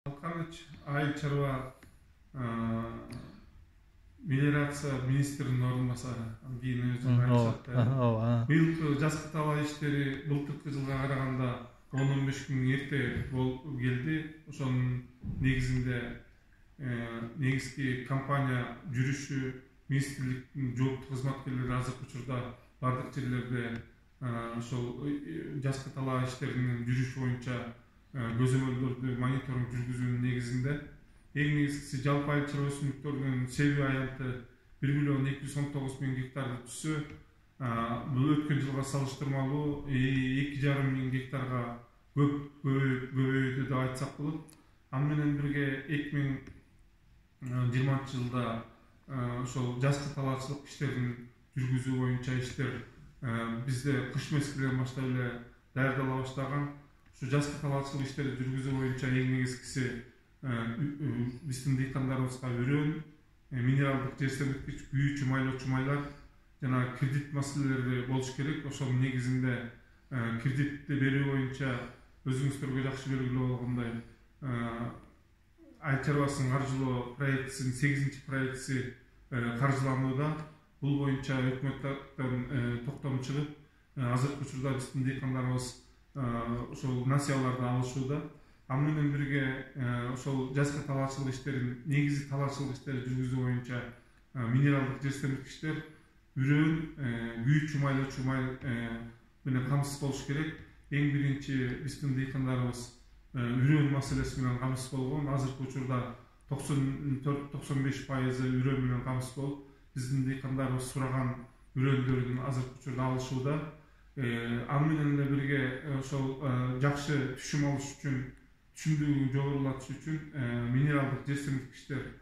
Алканыч айыл чарба мелиорация министрінің орынбасары кийин өзү айтышат. Быйылкы жазкы талаа иштери былтыркы жылга караганда 10-15 күн эрте болуп келди. Ошонун негизинде негизги компания жүрүшү, министрликтин жооптуу кызматкерлери азыркы учурда бардык жерлерде ошол жазкы талаа иштеринин жүрүшү боюнча көзөмөлдөрдү мониторинг жүргүзүүнүн негизинде эң негизгиси жалпы айыл чарба өсүмдүктөрүнүн себи аянты 1.219.000 гектарды түзсө, бул өткөн жылга салыштырмалуу 2,5 миң гектарга көбөйдү деп айтсак болот. Аны менен бирге 2020 жылда ошол жазкы талаачылык иштерин жүргүзүү боюнча иштер бизде кыш мезгилинен баштап эле даярдала баштаган. Şu жазкы талаачылык иштерди жүргүзүү боюнча эң негизгиси биздин дыйкандарыбызга үрөн, минералдык жер семирткич, күйүүчү майлоочу майлар жана кредит маселелери болуш керек. Ошонун негизинде кредитти берүү боюнча өзүңүздөргө жакшы белгилүү болгондой айыл чарбасынын каржылоо проектисинин 8-чи проектиси каржыланууда. Бул боюнча өкмөттөн токтом чыгып, азыркы учурда биздин дыйкандарыбыз ошол насыяларды алышууда. Аны менен бирге ошол жазкы талаачылык иштерин, негизи талаачылык иштерди жүргүзүү боюнча минералдык жер семирткичтер, үрөн, күйүүчү майлоочу май менен камсыз болуш керек. Эң биринчи биздин дыйкандарыбыз үрөн маселеси менен камсыз болгон. Азыркы учурда 94-95% үрөн менен камсыз болуп, биздин дыйкандарыбыз сураган үрөндөрдүн азыркы учурда алышууда. Аны менен эле бирге ошол жакшы түшүм алыш үчүн, түшүмдүүлүгүн жогорулатыш үчүн минералдык жер семирткичтер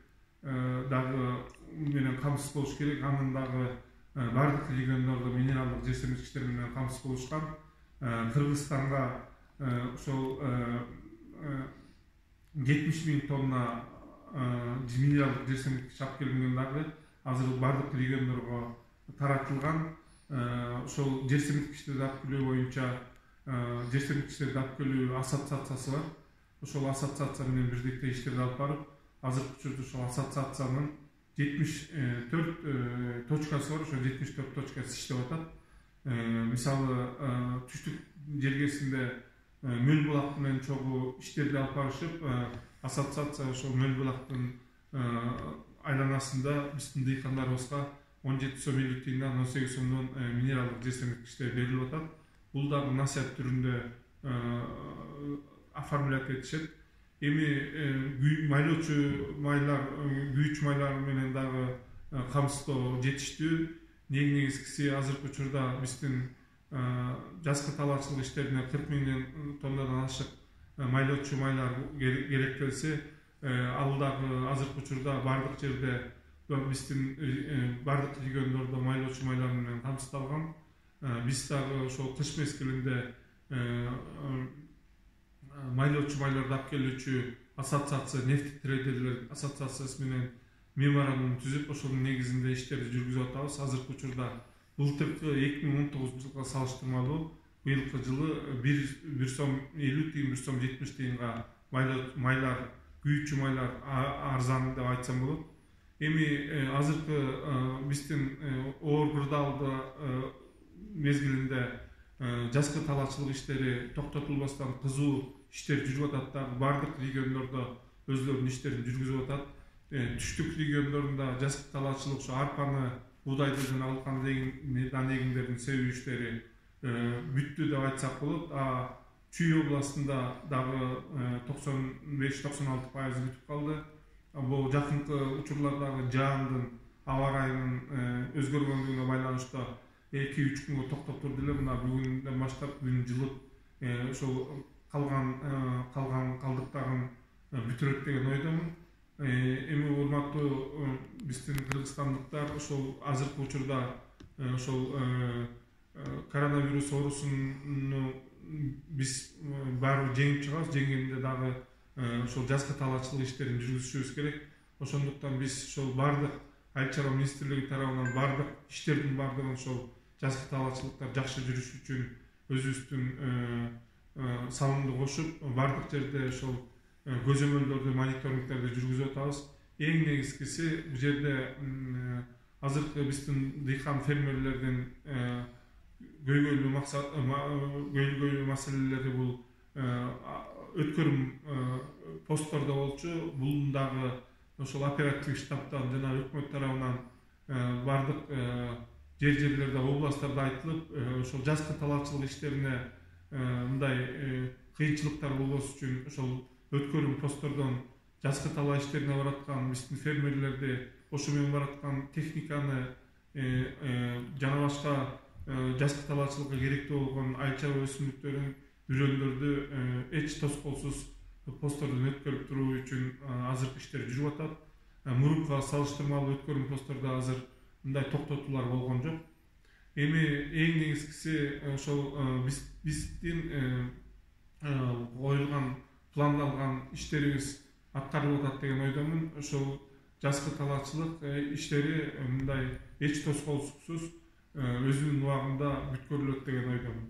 дагы менен камсыз болуш керек. Анын дагы бардык региондордо минералдык жер семирткичтер менен камсыз болушкан. Кыргызстанга ошол 70 миң тонна минералдык жер семирткич алып келинген дагы азыр бардык региондорго таратылган. Ошол жер семирткичтерди алып келүү боюнча жер семирткичтерди алып келүү ассоциациясы бар. Ошол ассоциация менен бирдикте иштерди алып барып, азыркы учурда ошол ассоциациянын 74 точкасы бар. Ошол 74 точкасы иштеп атат. Мисалы түштүк жергесинде Мөл булак менен чогуу иштерди алып барышып, ассоциация ошол Мөл булактын айланасында биздин дыйкандарыбызга 17 сом 50 тыйындан 18 сомдон минералдык жер семирткичтер берилип атат. Бул дагы насыят түрүндө оформлять этишет. Эми майлоочу майлар, күйүүчү майлар менен дагы камсыздоо жетиштүү. Негизгиси азыркы учурда биздин жазкы талаачылык иштерине 40 миң тоннадан ашык майлоочу майлар керектелсе, ал дагы азыркы учурда бардык жерде биздин бардык региондордо майлоочу майлар менен камсыздалган. Биз дагы ошол кыш мезгилинде майлоочу майларды алып келүүчү ассоциация, нефть трейдерлер ассоциациясы менен меморандум түзүп, ошонун негизинде иштерди жүргүзүп атабыз. Азыркы учурда былтыркы 2019 жылга салыштырмалуу быйылкы жылы 1 сом 50 тыйын, 1 сом 70 тыйынга майлар, күйүүчү майлар арзан деп айтсам болот. Эми азыркы биздин оор кырдаалда мезгилинде жазкы талаачылык иштери токтотулбастан кызуу иштер жүрүп атат. Дагы бардык региондордо өзлөрүнүн иштерин жүргүзүп атат. Түштүк региондорунда жазкы талаачылык ушу арпаны, буудайды жана алкан эгиндердин себүү иштери бүттү деп айтсак болот. Чүй областында дагы 95-96% бүтүп калды. Бул жакынкы учурлардагы жаандын, аба ырайынын өзгөргөндүгүнө байланыштуу 2-3 күнгө токтоп турду эле. Мына бүгүндөн баштап күн жылып, ошол калган калдыктарын бүтүрөт деген ойдомун. Эми урматтуу биздин кыргызстандыктар, ошол азыркы учурда ошол коронавирус оорусуну биз баары жеңип чыгабыз. Жеңгенде дагы ошол жазкы талаачылык иштерин жүргүзүшүбүз керек. Ошондуктан биз ошол бардык айыл чарба министрлиги тарабынан бардык иштердин бардыгын ошол жазкы талаачылыктар жакшы жүрүш үчүн өзүбүздүн салымды кошуп, бардык жерде ошол көзөмөлдөрдү, мониторингтерди жүргүзүп атабыз. Эң негизгиси бул жерде азыркы биздин дыйкан фермерлердин көйгөйлүү маселелери бул өткөрүм посттордо болчу. Бул дагы ошол оперативдик штабтан жана өкмөт тарабынан бардык жерлерде, областтарда айтылып, ошол жазгы талаачылык иштерине мындай кыйынчылыктар болбош үчүн ошол өткөрүм посттордон жазгы талаа иштерине бараткан биздин фермерлерди, ошо менен бараткан техниканы жана башка жазгы талаачылыкка керектүү болгон айыл-чарба өсүмдүктөрүн, үрөндөрдү эч тоскоолсуз посттордон өткөрүп туруу үчүн азыркы иштер жүрүп атат. Мурункуга салыштырмалуу өткөрүм посттордо азыр мындай токтотуулар болгон жок. Эми эң негизгиси ошол биздин коюлган, пландалган иштерибиз аткарылып атат деген ойдомун. Ошол жазгы талаачылык иштери мындай эч тоскоолсуз өзүнүн убагында бүткөрүлөт деген ойдомун.